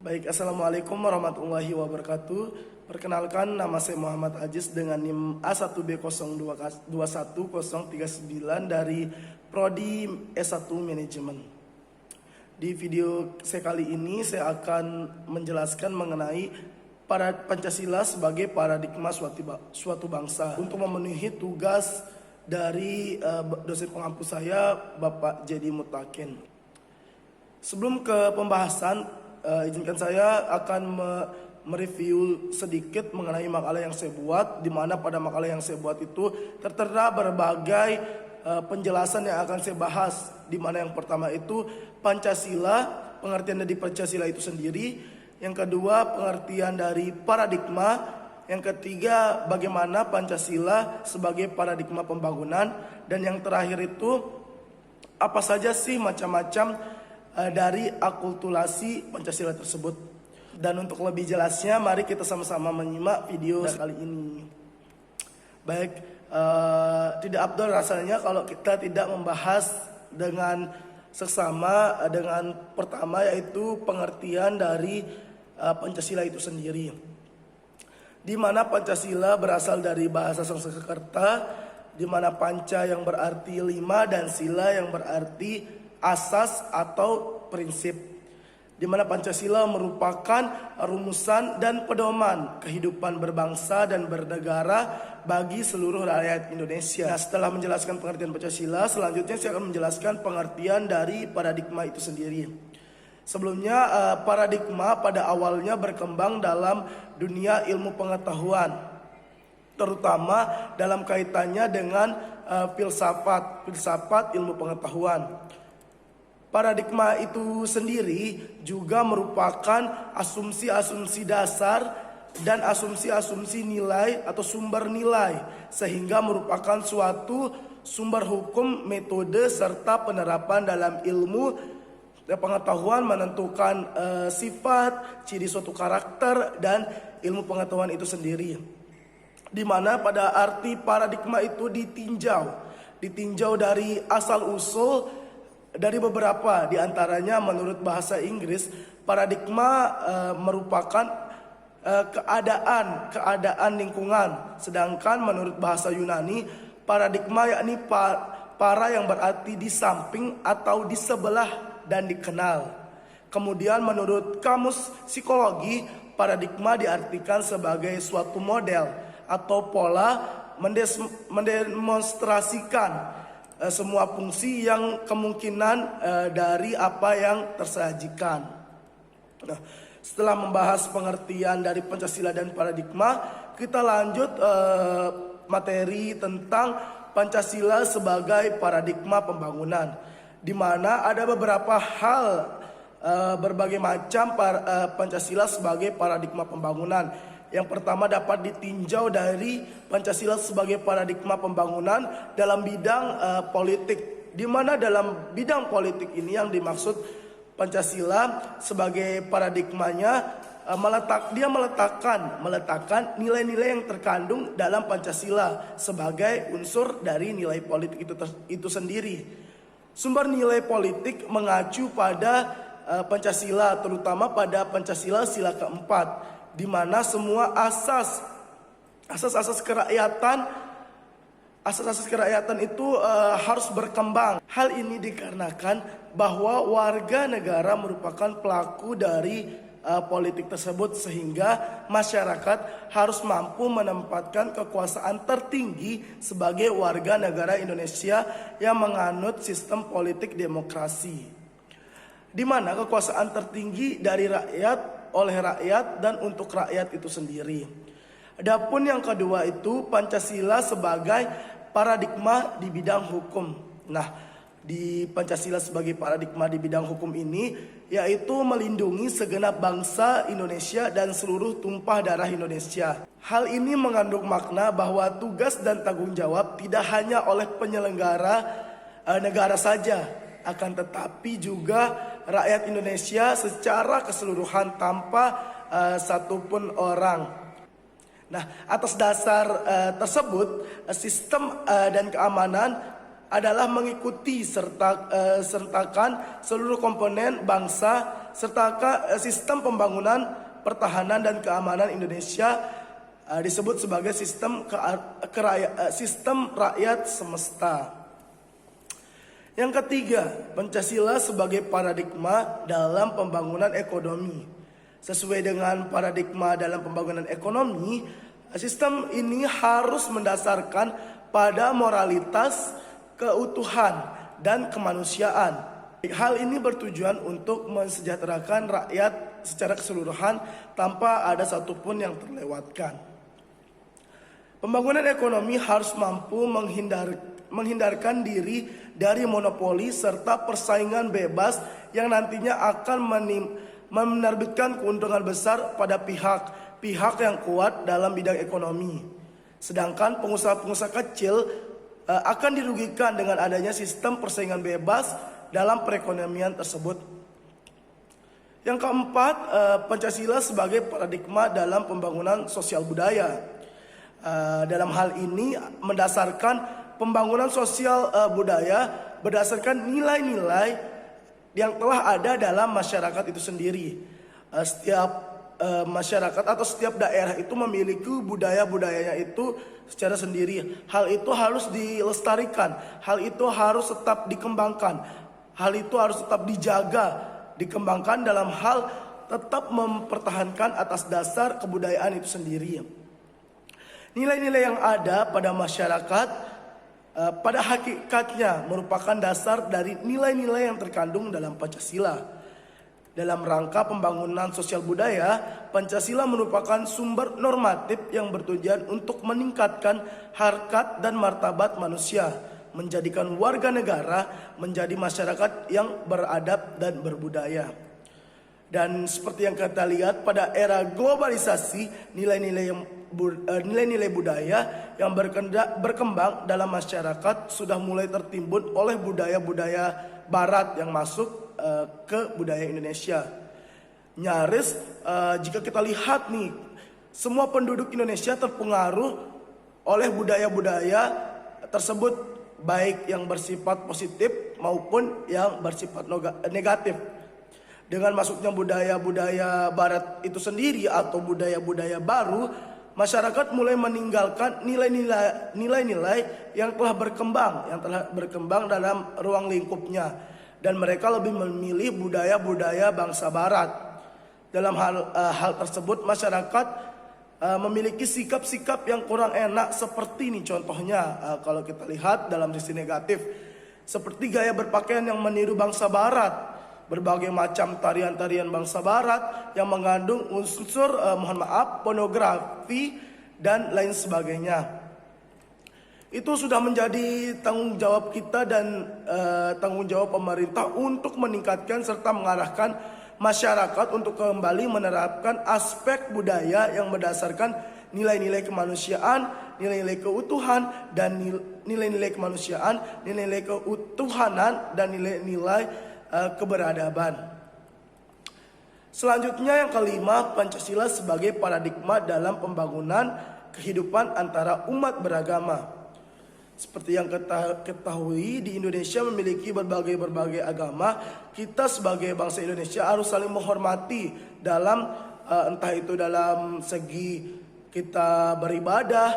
Baik, Assalamualaikum warahmatullahi wabarakatuh. Perkenalkan, nama saya Muhammad Aziz dengan NIM A1B021039 dari Prodi S1 Manajemen. Di video saya kali ini, saya akan menjelaskan mengenai Pancasila sebagai paradigma suatu bangsa. Untuk memenuhi tugas dari dosen pengampu saya, Bapak Jadi Mutakin. Sebelum ke pembahasan, izinkan saya akan mereview sedikit mengenai makalah yang saya buat, di mana pada makalah yang saya buat itu tertera berbagai penjelasan yang akan saya bahas, di mana yang pertama itu Pancasila, pengertian dari Pancasila itu sendiri, yang kedua pengertian dari paradigma, yang ketiga bagaimana Pancasila sebagai paradigma pembangunan, dan yang terakhir itu apa saja sih macam-macam dari akulturasi Pancasila tersebut. Dan untuk lebih jelasnya, mari kita sama-sama menyimak video kali ini. Baik, tidak abdul rasanya kalau kita tidak membahas dengan seksama dengan pertama, yaitu pengertian dari Pancasila itu sendiri. Di mana Pancasila berasal dari bahasa Sanskerta, di mana panca yang berarti lima dan sila yang berarti asas atau prinsip, di mana Pancasila merupakan rumusan dan pedoman kehidupan berbangsa dan bernegara bagi seluruh rakyat Indonesia. Nah, setelah menjelaskan pengertian Pancasila, selanjutnya saya akan menjelaskan pengertian dari paradigma itu sendiri. Sebelumnya, paradigma pada awalnya berkembang dalam dunia ilmu pengetahuan, terutama dalam kaitannya dengan filsafat ilmu pengetahuan. Paradigma itu sendiri juga merupakan asumsi-asumsi dasar dan asumsi-asumsi nilai atau sumber nilai, sehingga merupakan suatu sumber hukum, metode, serta penerapan dalam ilmu pengetahuan menentukan sifat, ciri suatu karakter, dan ilmu pengetahuan itu sendiri. Di mana pada arti paradigma itu ditinjau dari asal-usul dari beberapa diantaranya. Menurut bahasa Inggris, paradigma merupakan keadaan lingkungan. Sedangkan menurut bahasa Yunani, paradigma yakni para yang berarti di samping atau di sebelah dan dikenal. Kemudian menurut kamus psikologi, paradigma diartikan sebagai suatu model atau pola mendemonstrasikan semua fungsi yang kemungkinan dari apa yang tersajikan. Nah, setelah membahas pengertian dari Pancasila dan paradigma, kita lanjut materi tentang Pancasila sebagai paradigma pembangunan, di mana ada beberapa hal berbagai macam Pancasila sebagai paradigma pembangunan. Yang pertama dapat ditinjau dari Pancasila sebagai paradigma pembangunan dalam bidang politik, di mana dalam bidang politik ini yang dimaksud Pancasila sebagai paradigmanya meletakkan nilai-nilai yang terkandung dalam Pancasila sebagai unsur dari nilai politik itu sendiri. Sumber nilai politik mengacu pada Pancasila, terutama pada Pancasila sila keempat, di mana semua asas kerakyatan itu harus berkembang. Hal ini dikarenakan bahwa warga negara merupakan pelaku dari politik tersebut, sehingga masyarakat harus mampu menempatkan kekuasaan tertinggi sebagai warga negara Indonesia yang menganut sistem politik demokrasi, di mana kekuasaan tertinggi dari rakyat, oleh rakyat, dan untuk rakyat itu sendiri. Adapun yang kedua itu Pancasila sebagai paradigma di bidang hukum. Nah, di Pancasila sebagai paradigma di bidang hukum ini, yaitu melindungi segenap bangsa Indonesia dan seluruh tumpah darah Indonesia. Hal ini mengandung makna bahwa tugas dan tanggung jawab tidak hanya oleh penyelenggara negara saja, akan tetapi juga rakyat Indonesia secara keseluruhan tanpa satupun orang. Nah, atas dasar tersebut, sistem dan keamanan adalah mengikuti sertakan seluruh komponen bangsa serta sistem pembangunan, pertahanan dan keamanan Indonesia disebut sebagai sistem rakyat semesta. Yang ketiga, Pancasila sebagai paradigma dalam pembangunan ekonomi. Sesuai dengan paradigma dalam pembangunan ekonomi, sistem ini harus mendasarkan pada moralitas, keutuhan, dan kemanusiaan. Hal ini bertujuan untuk mensejahterakan rakyat secara keseluruhan tanpa ada satupun yang terlewatkan. Pembangunan ekonomi harus mampu menghindarkan diri dari monopoli serta persaingan bebas yang nantinya akan menerbitkan keuntungan besar pada pihak yang kuat dalam bidang ekonomi. Sedangkan pengusaha-pengusaha kecil akan dirugikan dengan adanya sistem persaingan bebas dalam perekonomian tersebut. Yang keempat, Pancasila sebagai paradigma dalam pembangunan sosial budaya. Dalam hal ini mendasarkan pembangunan sosial budaya berdasarkan nilai-nilai yang telah ada dalam masyarakat itu sendiri. Setiap masyarakat atau setiap daerah itu memiliki budaya-budayanya itu secara sendiri. Hal itu harus dilestarikan, hal itu harus tetap dikembangkan, hal itu harus tetap dijaga, dikembangkan dalam hal tetap mempertahankan atas dasar kebudayaan itu sendiri. Nilai-nilai yang ada pada masyarakat pada hakikatnya merupakan dasar dari nilai-nilai yang terkandung dalam Pancasila. Dalam rangka pembangunan sosial budaya, Pancasila merupakan sumber normatif yang bertujuan untuk meningkatkan harkat dan martabat manusia, menjadikan warga negara menjadi masyarakat yang beradab dan berbudaya. Dan seperti yang kita lihat pada era globalisasi, nilai-nilai budaya yang berkembang dalam masyarakat sudah mulai tertimbun oleh budaya-budaya barat yang masuk ke budaya Indonesia. Nyaris jika kita lihat nih, semua penduduk Indonesia terpengaruh oleh budaya-budaya tersebut, baik yang bersifat positif maupun yang bersifat negatif. Dengan masuknya budaya-budaya barat itu sendiri atau budaya-budaya baru, masyarakat mulai meninggalkan nilai-nilai yang telah berkembang dalam ruang lingkupnya, dan mereka lebih memilih budaya-budaya bangsa barat. Dalam hal tersebut, masyarakat memiliki sikap-sikap yang kurang enak, seperti ini contohnya. Kalau kita lihat dalam sisi negatif, seperti gaya berpakaian yang meniru bangsa barat, berbagai macam tarian-tarian bangsa barat yang mengandung unsur pornografi dan lain sebagainya. Itu sudah menjadi tanggung jawab kita dan tanggung jawab pemerintah untuk meningkatkan serta mengarahkan masyarakat untuk kembali menerapkan aspek budaya yang berdasarkan nilai-nilai kemanusiaan, nilai-nilai keutuhan dan nilai-nilai kemanusiaan, nilai-nilai keutuhanan dan nilai-nilai keberadaban. Selanjutnya yang kelima, Pancasila sebagai paradigma dalam pembangunan kehidupan antara umat beragama. Seperti yang kita ketahui, di Indonesia memiliki berbagai agama. Kita sebagai bangsa Indonesia harus saling menghormati dalam entah itu dalam segi kita beribadah,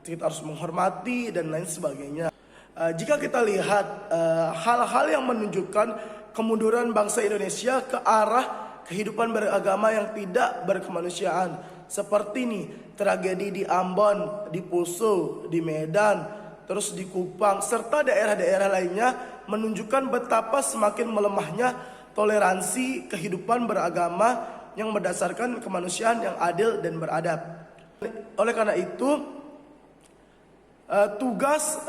kita harus menghormati dan lain sebagainya. Jika kita lihat hal-hal yang menunjukkan kemunduran bangsa Indonesia ke arah kehidupan beragama yang tidak berkemanusiaan, seperti ini tragedi di Ambon, di Poso, di Medan, terus di Kupang serta daerah-daerah lainnya, menunjukkan betapa semakin melemahnya toleransi kehidupan beragama yang berdasarkan kemanusiaan yang adil dan beradab. Oleh karena itu, tugas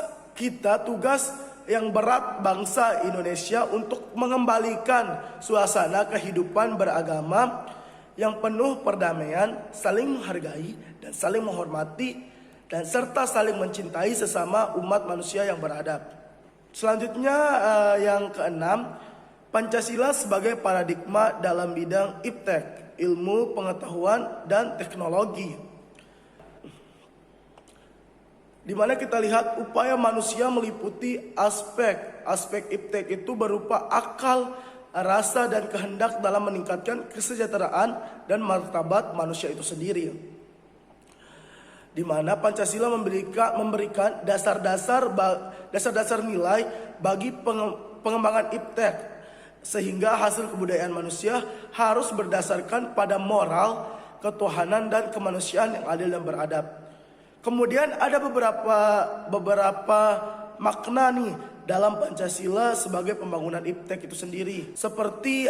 yang berat bangsa Indonesia untuk mengembalikan suasana kehidupan beragama yang penuh perdamaian, saling menghargai dan saling menghormati, dan serta saling mencintai sesama umat manusia yang beradab. Selanjutnya yang keenam, Pancasila sebagai paradigma dalam bidang iptek, ilmu pengetahuan dan teknologi. Di mana kita lihat upaya manusia meliputi aspek iptek itu berupa akal, rasa dan kehendak dalam meningkatkan kesejahteraan dan martabat manusia itu sendiri. Di mana Pancasila memberikan dasar-dasar nilai bagi pengembangan iptek, sehingga hasil kebudayaan manusia harus berdasarkan pada moral, ketuhanan dan kemanusiaan yang adil dan beradab. Kemudian ada beberapa makna nih dalam Pancasila sebagai pembangunan iptek itu sendiri. Seperti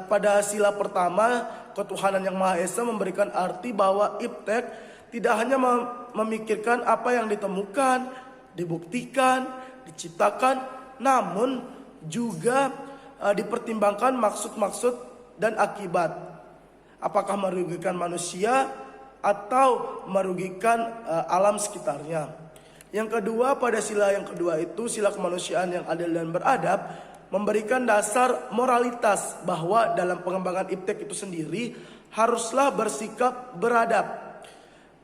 pada sila pertama, ketuhanan yang Maha Esa memberikan arti bahwa iptek tidak hanya memikirkan apa yang ditemukan, dibuktikan, diciptakan, namun juga dipertimbangkan maksud-maksud dan akibat. Apakah merugikan manusia atau merugikan alam sekitarnya. Yang kedua, pada sila yang kedua itu sila kemanusiaan yang adil dan beradab memberikan dasar moralitas bahwa dalam pengembangan iptek itu sendiri haruslah bersikap beradab.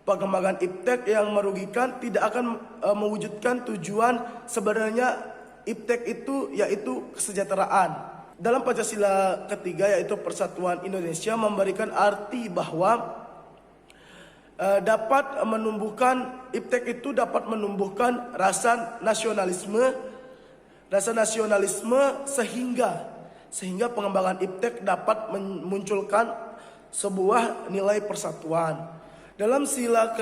Pengembangan iptek yang merugikan tidak akan mewujudkan tujuan sebenarnya iptek itu, yaitu kesejahteraan. Dalam Pancasila ketiga, yaitu Persatuan Indonesia, memberikan arti bahwa iptek itu dapat menumbuhkan rasa nasionalisme sehingga pengembangan iptek dapat memunculkan sebuah nilai persatuan. Dalam sila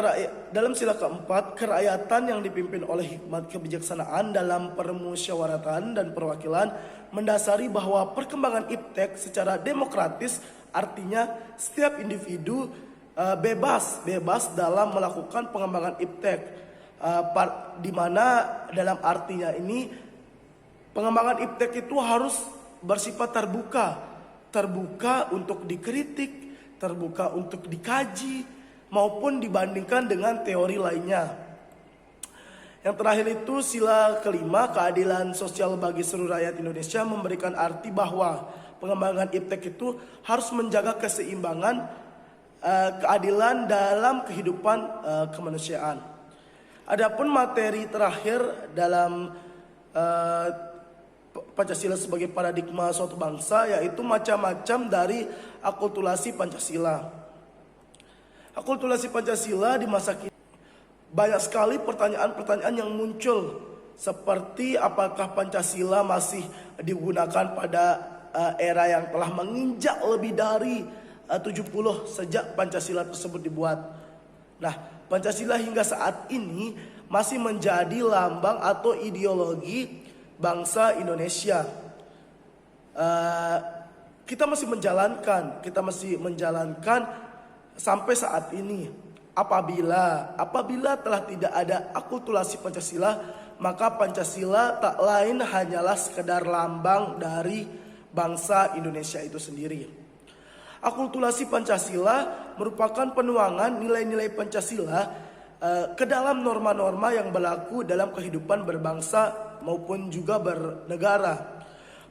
keempat, kerakyatan yang dipimpin oleh hikmat kebijaksanaan dalam permusyawaratan dan perwakilan mendasari bahwa perkembangan iptek secara demokratis, artinya setiap individu bebas dalam melakukan pengembangan iptek, di mana dalam artinya ini pengembangan iptek itu harus bersifat terbuka untuk dikritik, terbuka untuk dikaji, maupun dibandingkan dengan teori lainnya. Yang terakhir itu sila kelima, keadilan sosial bagi seluruh rakyat Indonesia, memberikan arti bahwa pengembangan iptek itu harus menjaga keseimbangan keadilan dalam kehidupan kemanusiaan. Adapun materi terakhir dalam Pancasila sebagai paradigma suatu bangsa, yaitu macam-macam dari akulturasi Pancasila. Akulturasi Pancasila di masa kini banyak sekali pertanyaan-pertanyaan yang muncul, seperti apakah Pancasila masih digunakan pada era yang telah menginjak lebih dari 70 sejak Pancasila tersebut dibuat. Nah, Pancasila hingga saat ini masih menjadi lambang atau ideologi bangsa Indonesia. Kita masih menjalankan sampai saat ini. Apabila telah tidak ada akulturasi Pancasila, maka Pancasila tak lain hanyalah sekedar lambang dari bangsa Indonesia itu sendiri. Akulturasi Pancasila merupakan penuangan nilai-nilai Pancasila ke dalam norma-norma yang berlaku dalam kehidupan berbangsa maupun juga bernegara.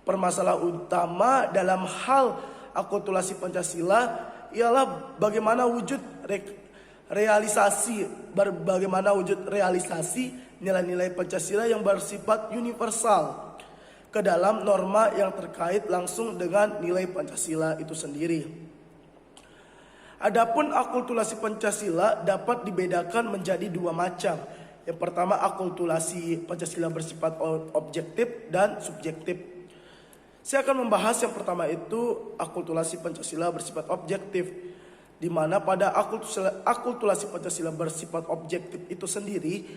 Permasalahan utama dalam hal akulturasi Pancasila ialah bagaimana wujud realisasi nilai-nilai Pancasila yang bersifat universal ke dalam norma yang terkait langsung dengan nilai Pancasila itu sendiri. Adapun akulturasi Pancasila dapat dibedakan menjadi dua macam. Yang pertama, akulturasi Pancasila bersifat objektif dan subjektif. Saya akan membahas yang pertama itu akulturasi Pancasila bersifat objektif, di mana pada akulturasi Pancasila bersifat objektif itu sendiri,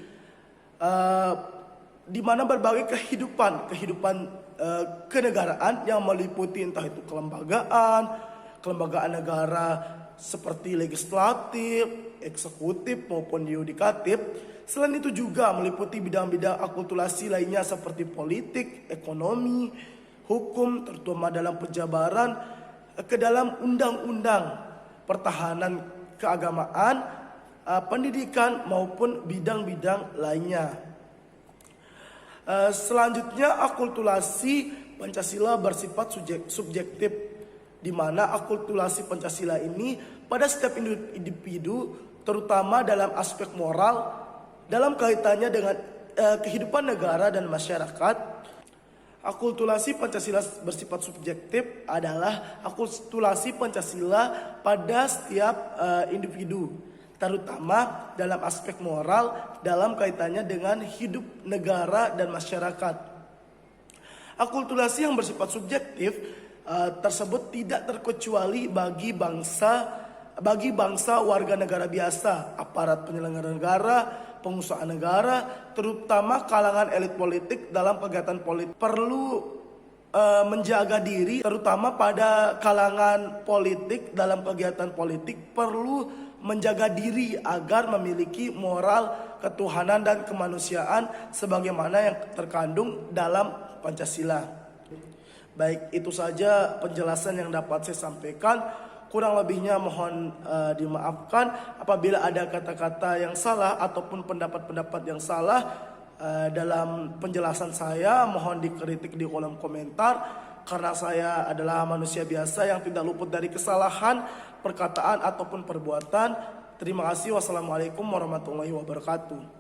di mana berbagai kehidupan kenegaraan yang meliputi entah itu kelembagaan negara seperti legislatif, eksekutif maupun yudikatif. Selain itu juga meliputi bidang-bidang akulturasi lainnya seperti politik, ekonomi, hukum, terutama dalam penjabaran, ke dalam undang-undang, pertahanan keagamaan, pendidikan maupun bidang-bidang lainnya. Selanjutnya, akulturasi Pancasila bersifat subjektif, di mana akulturasi Pancasila ini pada setiap individu, terutama dalam aspek moral, dalam kaitannya dengan kehidupan negara dan masyarakat, Akulturasi Pancasila bersifat subjektif adalah akulturasi Pancasila pada setiap individu, terutama dalam aspek moral dalam kaitannya dengan hidup negara dan masyarakat. Akulturasi yang bersifat subjektif tersebut tidak terkecuali bagi bangsa warga negara biasa, aparat penyelenggara negara, pengusaha negara, terutama kalangan elit politik dalam kegiatan politik perlu menjaga diri, terutama pada kalangan politik dalam kegiatan politik perlu menjaga diri agar memiliki moral ketuhanan dan kemanusiaan sebagaimana yang terkandung dalam Pancasila. Baik, itu saja penjelasan yang dapat saya sampaikan. Kurang lebihnya mohon dimaafkan apabila ada kata-kata yang salah ataupun pendapat-pendapat yang salah dalam penjelasan saya. Mohon dikritik di kolom komentar, karena saya adalah manusia biasa yang tidak luput dari kesalahan, perkataan ataupun perbuatan. Terima kasih. Wassalamualaikum warahmatullahi wabarakatuh.